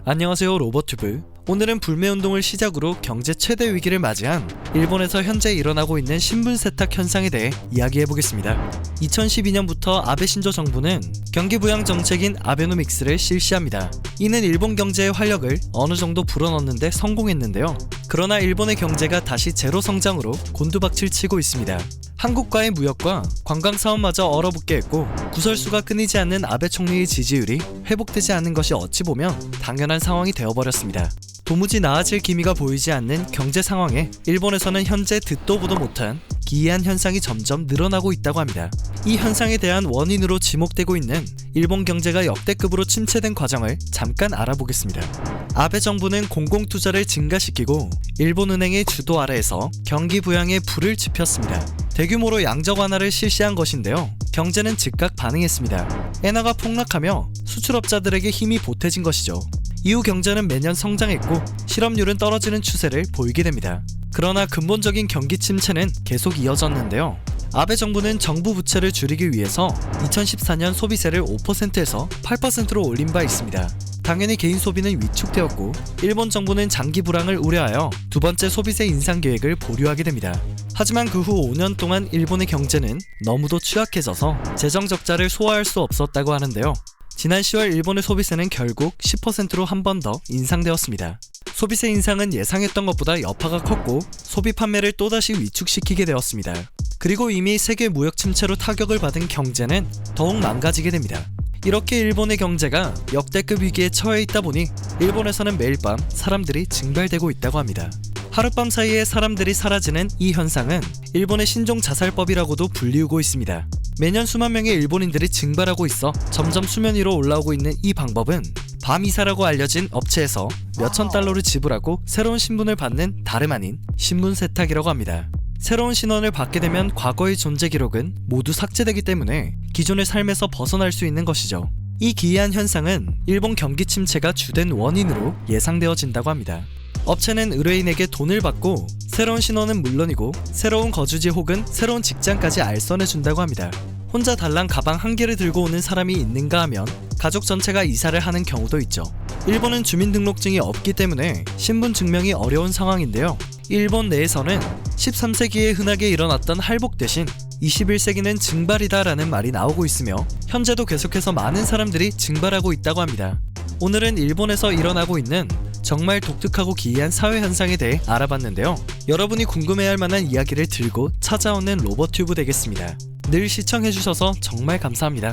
안녕하세요, 로버튜브. 오늘은 불매운동을 시작으로 경제 최대 위기를 맞이한 일본에서 현재 일어나고 있는 신분 세탁 현상에 대해 이야기해보겠습니다. 2012년부터 아베 신조 정부는 경기 부양 정책인 아베노믹스를 실시합니다. 이는 일본 경제의 활력을 어느 정도 불어넣는데 성공했는데요. 그러나 일본의 경제가 다시 제로 성장으로 곤두박질 치고 있습니다. 한국과의 무역과 관광 사업마저 얼어붙게 했고, 구설수가 끊이지 않는 아베 총리의 지지율이 회복되지 않는 것이 어찌 보면 당연한 상황이 되어버렸습니다. 도무지 나아질 기미가 보이지 않는 경제 상황에 일본에서는 현재 듣도 보도 못한 기이한 현상이 점점 늘어나고 있다고 합니다. 이 현상에 대한 원인으로 지목되고 있는 일본 경제가 역대급으로 침체된 과정을 잠깐 알아보겠습니다. 아베 정부는 공공투자를 증가시키고 일본은행의 주도 아래에서 경기 부양에 불을 지폈습니다. 대규모로 양적 완화를 실시한 것인데요. 경제는 즉각 반응했습니다. 엔화가 폭락하며 수출업자들에게 힘이 보태진 것이죠. 이후 경제는 매년 성장했고 실업률은 떨어지는 추세를 보이게 됩니다. 그러나 근본적인 경기 침체는 계속 이어졌는데요. 아베 정부는 정부 부채를 줄이기 위해서 2014년 소비세를 5%에서 8%로 올린 바 있습니다. 당연히 개인 소비는 위축되었고, 일본 정부는 장기 불황을 우려하여 두 번째 소비세 인상 계획을 보류하게 됩니다. 하지만 그 후 5년 동안 일본의 경제는 너무도 취약해져서 재정 적자를 소화할 수 없었다고 하는데요. 지난 10월 일본의 소비세는 결국 10%로 한 번 더 인상되었습니다. 소비세 인상은 예상했던 것보다 여파가 컸고 소비 판매를 또다시 위축시키게 되었습니다. 그리고 이미 세계 무역 침체로 타격을 받은 경제는 더욱 망가지게 됩니다. 이렇게 일본의 경제가 역대급 위기에 처해 있다 보니 일본에서는 매일 밤 사람들이 증발되고 있다고 합니다. 하룻밤 사이에 사람들이 사라지는 이 현상은 일본의 신종 자살법이라고도 불리우고 있습니다. 매년 수만 명의 일본인들이 증발하고 있어 점점 수면 위로 올라오고 있는 이 방법은 밤이사라고 알려진 업체에서 몇천 달러를 지불하고 새로운 신분을 받는 다름 아닌 신분 세탁이라고 합니다. 새로운 신원을 받게 되면 과거의 존재 기록은 모두 삭제되기 때문에 기존의 삶에서 벗어날 수 있는 것이죠. 이 기이한 현상은 일본 경기 침체가 주된 원인으로 예상되어진다고 합니다. 업체는 의뢰인에게 돈을 받고 새로운 신원은 물론이고 새로운 거주지 혹은 새로운 직장까지 알선해준다고 합니다. 혼자 달랑 가방 한 개를 들고 오는 사람이 있는가 하면 가족 전체가 이사를 하는 경우도 있죠. 일본은 주민등록증이 없기 때문에 신분 증명이 어려운 상황인데요. 일본 내에서는 13세기에 흔하게 일어났던 할복 대신 21세기는 증발이다 라는 말이 나오고 있으며 현재도 계속해서 많은 사람들이 증발하고 있다고 합니다. 오늘은 일본에서 일어나고 있는 정말 독특하고 기이한 사회 현상에 대해 알아봤는데요. 여러분이 궁금해할 만한 이야기를 들고 찾아오는 로버튜브 되겠습니다. 늘 시청해주셔서 정말 감사합니다.